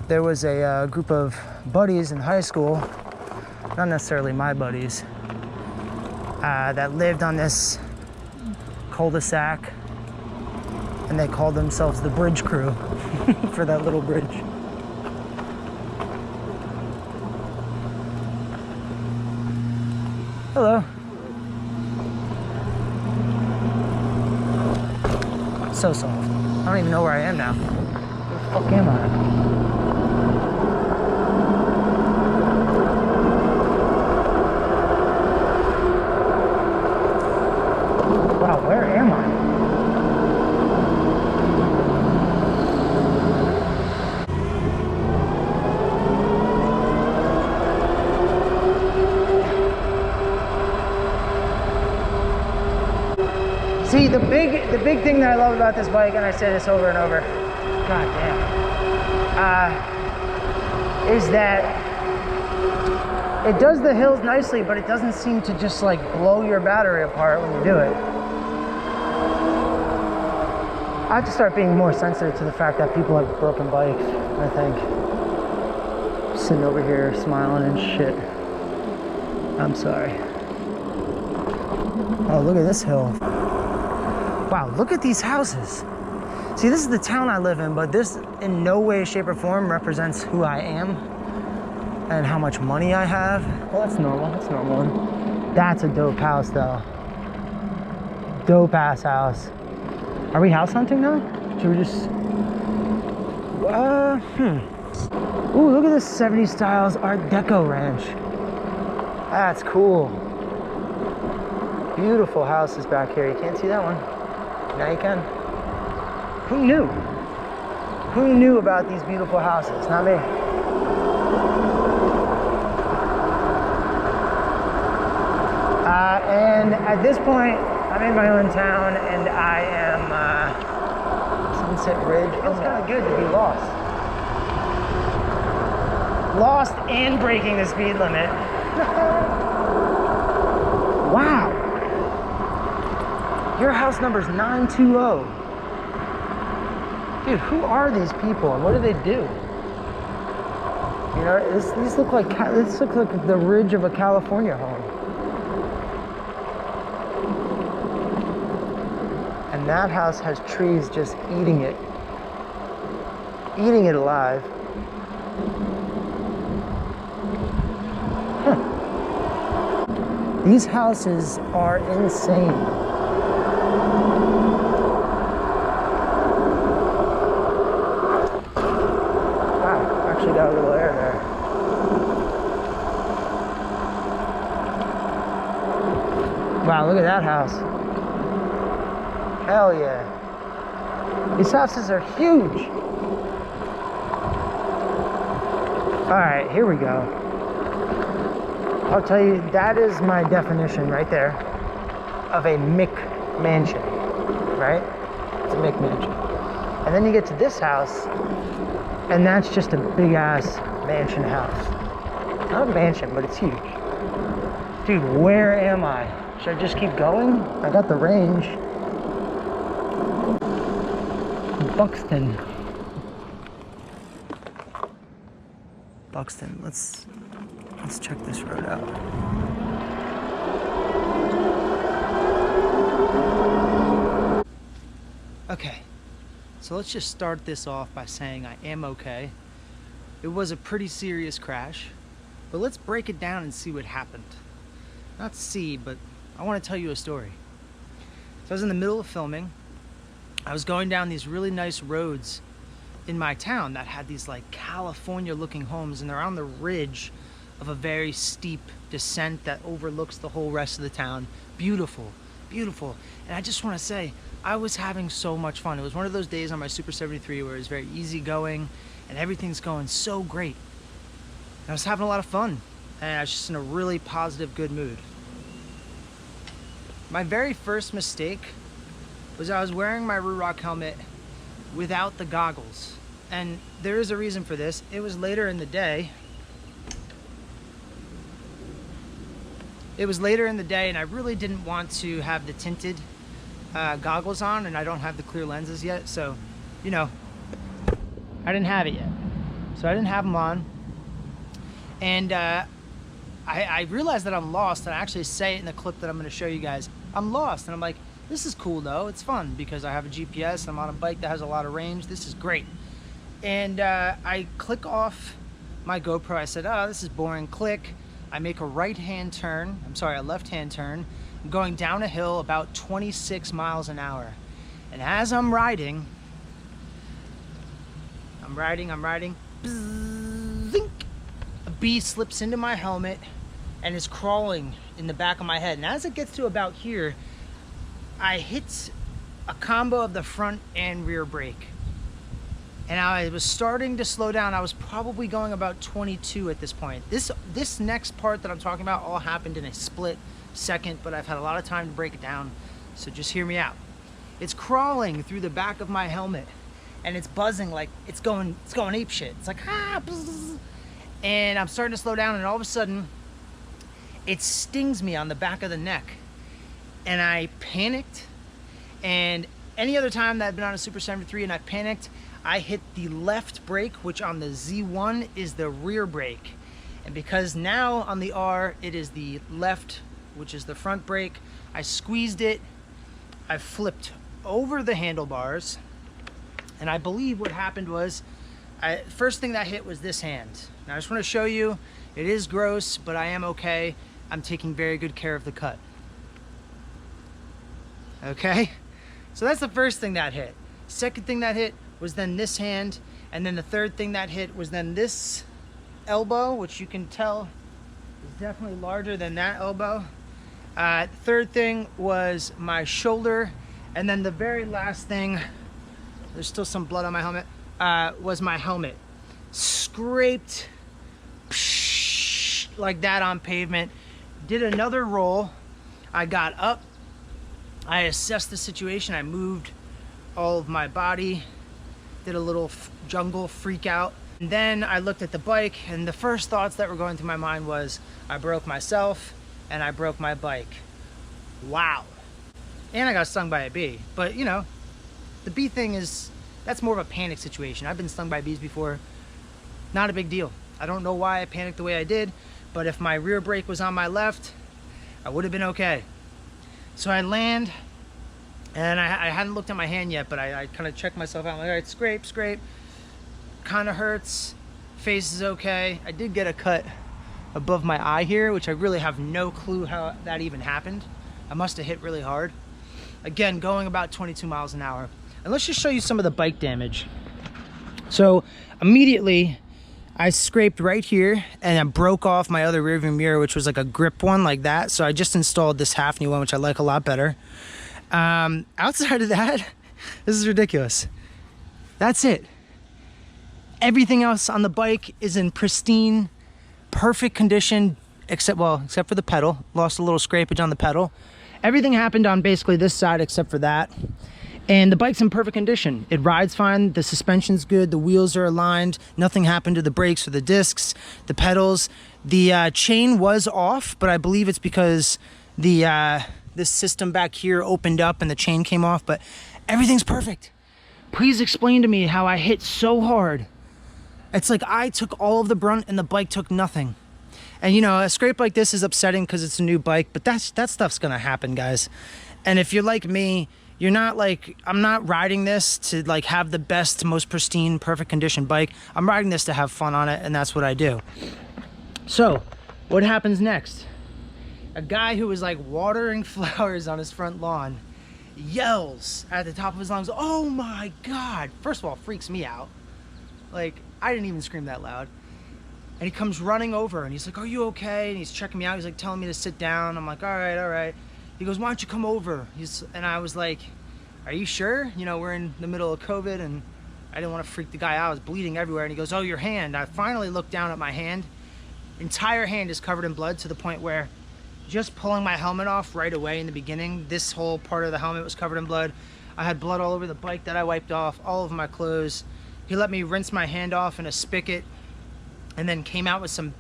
there was a group of buddies in high school, not necessarily my buddies, that lived on this cul-de-sac, and they called themselves the bridge crew for that little bridge. Hello. So soft. I don't even know where I am now. Where the fuck am I? Wow, where am I? See, the big thing that I love about this bike, and I say this over and over, god damn, is that it does the hills nicely, but it doesn't seem to just like blow your battery apart when you do it. I have to start being more sensitive to the fact that people have broken bikes, I think. Sitting over here smiling and shit. I'm sorry. Oh, look at this hill. Wow, look at these houses. See, this is the town I live in, but this in no way, shape, or form represents who I am and how much money I have. Well, that's normal, that's normal. That's a dope house, though. Dope ass house. Are we house hunting now? Should we just... Ooh, look at this 70s styles Art Deco ranch. That's cool. Beautiful houses back here. You can't see that one. Now you can. Who knew? Who knew about these beautiful houses? Not me. And at this point, I'm in my own town, and I am Sunset Ridge. It feels kind of good to be lost. Lost and breaking the speed limit. Wow. Your house number's 920. Dude, who are these people and what do they do? You know, these look like the ridge of a California home. And that house has trees just eating it alive. Huh. These houses are insane. Got a little air there. Wow, look at that house. Hell yeah. These houses are huge. Alright, here we go. I'll tell you, that is my definition right there of a McMansion, right? It's a McMansion. And then you get to this house, and that's just a big ass mansion house. Not a mansion, but it's huge. Dude, where am I? Should I just keep going? I got the range. Buxton. Buxton, let's check this road out. Okay. So let's just start this off by saying I am okay. It was a pretty serious crash, but let's break it down and see what happened. Not see, but I want to tell you a story. So I was in the middle of filming. I was going down these really nice roads in my town that had these like California looking homes, and they're on the ridge of a very steep descent that overlooks the whole rest of the town. Beautiful, beautiful. And I just want to say, I was having so much fun. It was one of those days on my Super 73 where it was very easygoing and everything's going so great. And I was having a lot of fun, and I was just in a really positive, good mood. My very first mistake was I was wearing my Ruroc helmet without the goggles. And there is a reason for this. It was later in the day. And I really didn't want to have the tinted goggles on, and I don't have the clear lenses yet, so, you know, I didn't have it yet. So I didn't have them on. And I realized that I'm lost, and I actually say it in the clip that I'm gonna show you guys. I'm lost, and I'm like, this is cool though. It's fun because I have a GPS, I'm on a bike that has a lot of range. This is great. And I click off my GoPro. I said, oh, this is boring. Click. I make a right-hand turn. I'm sorry, a left-hand turn. I'm going down a hill about 26 miles an hour. And as I'm riding, bzzink, a bee slips into my helmet and is crawling in the back of my head. And as it gets to about here, I hit a combo of the front and rear brake. And I was starting to slow down. I was probably going about 22 at this point. This next part that I'm talking about all happened in a split second, but I've had a lot of time to break it down, so just hear me out. It's crawling through the back of my helmet, and it's buzzing like it's going ape shit. It's like, ah, bzz. And I'm starting to slow down, and all of a sudden, it stings me on the back of the neck. And I panicked, and any other time that I've been on a Super 73 and I panicked, I hit the left brake, which on the Z1 is the rear brake. And because now on the R, it is the left, which is the front brake, I squeezed it, I flipped over the handlebars, and I believe what happened was, first thing that hit was this hand. Now I just want to show you, it is gross, but I am okay. I'm taking very good care of the cut. Okay? So that's the first thing that hit. Second thing that hit was then this hand, and then the third thing that hit was then this elbow, which you can tell is definitely larger than that elbow. Third thing was my shoulder, and then the very last thing, there's still some blood on my helmet, was my helmet. Scraped like that on pavement. Did another roll. I got up, I assessed the situation, I moved all of my body, did a little jungle freak out. And then I looked at the bike, and the first thoughts that were going through my mind was, I broke myself and I broke my bike. Wow. And I got stung by a bee. But you know, the bee thing is, that's more of a panic situation. I've been stung by bees before. Not a big deal. I don't know why I panicked the way I did, but if my rear brake was on my left, I would have been okay. So I land, and I hadn't looked at my hand yet, but I kind of checked myself out. I'm like, all right, scrape, scrape. Kind of hurts. Face is okay. I did get a cut above my eye here, which I really have no clue how that even happened. I must have hit really hard. Again, going about 22 miles an hour. And let's just show you some of the bike damage. So immediately, I scraped right here, and I broke off my other rearview mirror, which was like a grip one like that. So I just installed this half new one, which I like a lot better. Outside of that, this is ridiculous. That's it. Everything else on the bike is in pristine, perfect condition, except for the pedal. Lost a little scrapage on the pedal. Everything happened on basically this side except for that. And the bike's in perfect condition. It rides fine, the suspension's good, the wheels are aligned, nothing happened to the brakes or the discs, the pedals. The chain was off, but I believe it's because this system back here opened up and the chain came off, but everything's perfect. Please explain to me how I hit so hard. It's like I took all of the brunt and the bike took nothing. And you know, a scrape like this is upsetting because it's a new bike, but that stuff's gonna happen, guys. And if you're like me, you're not like, I'm not riding this to like have the best, most pristine, perfect condition bike. I'm riding this to have fun on it, and that's what I do. So, what happens next? A guy who was like watering flowers on his front lawn yells at the top of his lungs, "Oh my God!" First of all, freaks me out. Like, I didn't even scream that loud. And he comes running over, and he's like, "Are you okay?" And he's checking me out. He's like telling me to sit down. I'm like, all right, all right. He goes, "Why don't you come over?" And I was like, "Are you sure? You know, we're in the middle of COVID," and I didn't want to freak the guy out. I was bleeding everywhere. And he goes, "Oh, your hand." I finally looked down at my hand. Entire hand is covered in blood to the point where just pulling my helmet off right away in the beginning, this whole part of the helmet was covered in blood. I had blood all over the bike that I wiped off, all over my clothes. He let me rinse my hand off in a spigot and then came out with some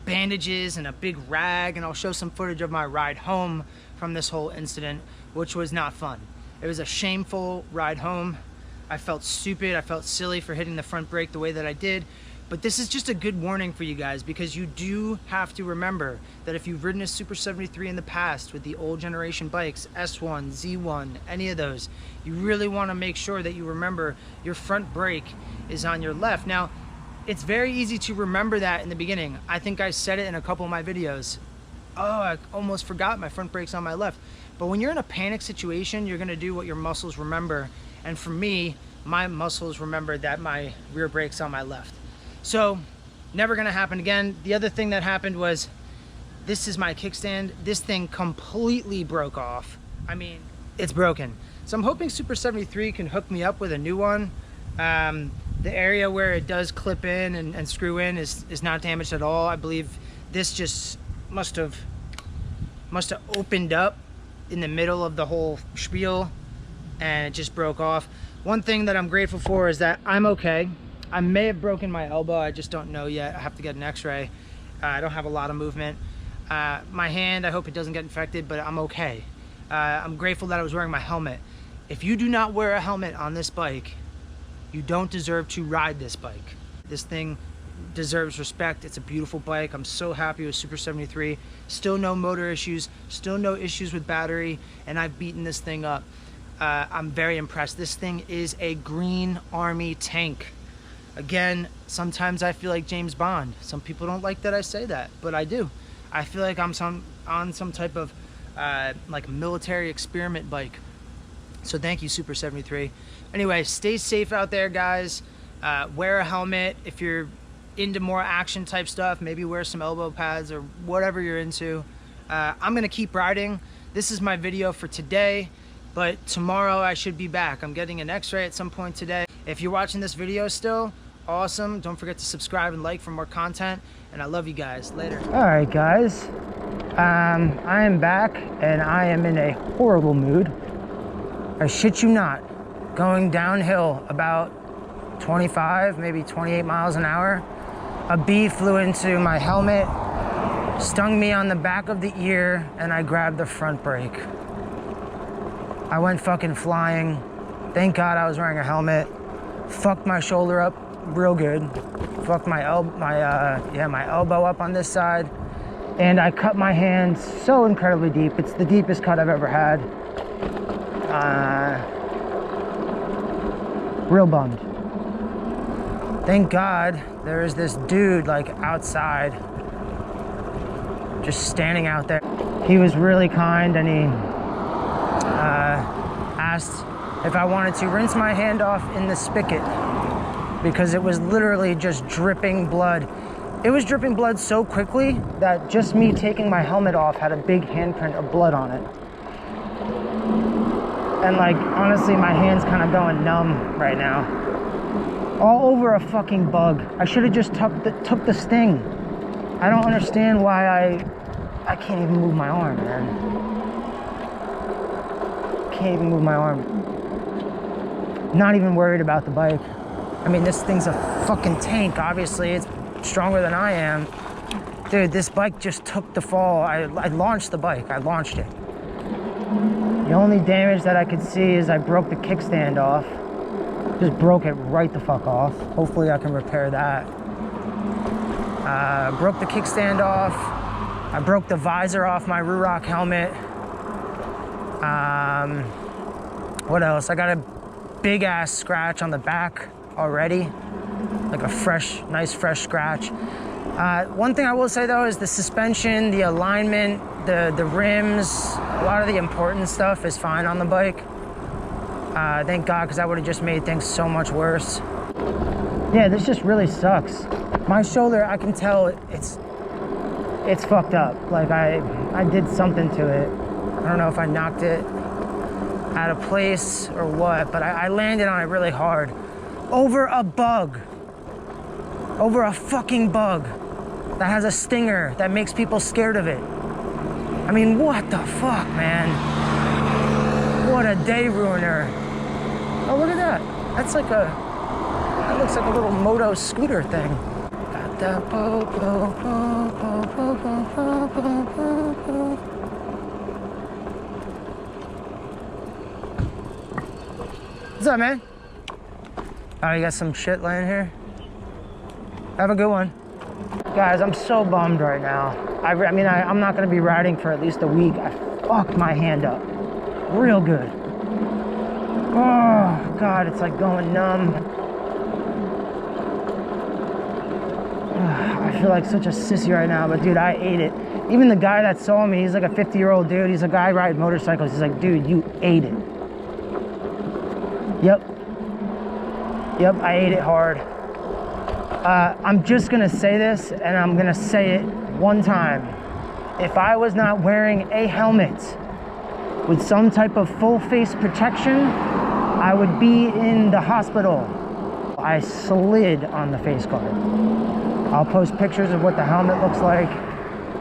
bandages and a big rag, and I'll show some footage of my ride home from this whole incident, which was not fun. It was a shameful ride home. I felt stupid, I felt silly for hitting the front brake the way that I did, But this is just a good warning for you guys, because you do have to remember that if you've ridden a Super 73 in the past with the old generation bikes, S1, Z1, any of those, you really want to make sure that you remember your front brake is on your left. Now, it's very easy to remember that in the beginning. I think I said it in a couple of my videos. Oh, I almost forgot my front brake's on my left. But when you're in a panic situation, you're gonna do what your muscles remember. And for me, my muscles remembered that my rear brake's on my left. So, never gonna happen again. The other thing that happened was, this is my kickstand. This thing completely broke off. I mean, it's broken. So I'm hoping Super 73 can hook me up with a new one. The area where it does clip in and screw in is not damaged at all. I believe this just must have opened up in the middle of the whole spiel and it just broke off. One thing that I'm grateful for is that I'm okay. I may have broken my elbow, I just don't know yet. I have to get an x-ray. I don't have a lot of movement. My hand, I hope it doesn't get infected, but I'm okay. I'm grateful that I was wearing my helmet. If you do not wear a helmet on this bike, you don't deserve to ride this bike. This thing deserves respect. It's a beautiful bike. I'm so happy with Super 73. Still no motor issues, still no issues with battery, and I've beaten this thing up. I'm very impressed. This thing is a Green Army tank. Again, sometimes I feel like James Bond. Some people don't like that I say that, but I do. I feel like I'm on some type of like military experiment bike. So thank you, Super 73. Anyway, stay safe out there, guys. Wear a helmet. If you're into more action type stuff, maybe wear some elbow pads or whatever you're into. I'm gonna keep riding. This is my video for today, but tomorrow I should be back. I'm getting an x-ray at some point today. If you're watching this video still, awesome. Don't forget to subscribe and like for more content, and I love you guys. Later. All right, guys. I am back, and I am in a horrible mood. I shit you not. Going downhill about 25, maybe 28 miles an hour. A bee flew into my helmet, stung me on the back of the ear, and I grabbed the front brake. I went fucking flying. Thank God I was wearing a helmet. Fucked my shoulder up real good. Fucked my elbow up on this side. And I cut my hand so incredibly deep. It's the deepest cut I've ever had. Real bummed. Thank God there is this dude like outside, just standing out there. He was really kind, and he asked if I wanted to rinse my hand off in the spigot, because it was literally just dripping blood. It was dripping blood so quickly that just me taking my helmet off had a big handprint of blood on it. And like, honestly, my hand's kind of going numb right now. All over a fucking bug. I should have just took the sting. I don't understand why I can't even move my arm, man. Can't even move my arm. Not even worried about the bike. I mean, this thing's a fucking tank, obviously. It's stronger than I am. Dude, this bike just took the fall. I launched the bike. I launched it. The only damage that I could see is I broke the kickstand off. Just broke it right the fuck off. Hopefully I can repair that. Broke the kickstand off. I broke the visor off my Ruroc helmet. What else? I got a big ass scratch on the back already. Like a nice fresh scratch. One thing I will say though is the suspension, the alignment, the rims, a lot of the important stuff is fine on the bike. Thank God, because that would have just made things so much worse. Yeah, this just really sucks. My shoulder, I can tell it's fucked up. Like I did something to it. I don't know if I knocked it out of place or what, but I landed on it really hard. Over a bug. Over a fucking bug that has a stinger that makes people scared of it. I mean, what the fuck, man? What a day ruiner. Oh, look at that. That looks like a little moto scooter thing. Got that What's up, man? Oh, you got some shit laying here? Have a good one. Guys, I'm so bummed right now. I'm not gonna be riding for at least a week. I fucked my hand up real good. Oh God, it's like going numb. I feel like such a sissy right now, but dude, I ate it. Even the guy that saw me, he's like a 50-year-old dude. He's a guy riding motorcycles. He's like, dude, you ate it. Yep, I ate it hard. I'm just gonna say this, and I'm gonna say it one time. If I was not wearing a helmet with some type of full face protection, I would be in the hospital. I slid on the face guard. I'll post pictures of what the helmet looks like.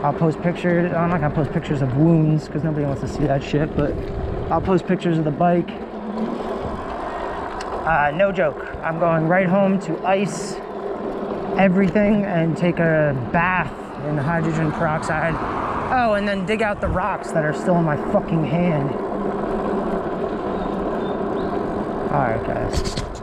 I'll post pictures, I'm not gonna post pictures of wounds because nobody wants to see that shit, but I'll post pictures of the bike. No joke, I'm going right home to ice everything and take a bath in hydrogen peroxide. Oh, and then dig out the rocks that are still in my fucking hand. All right, guys.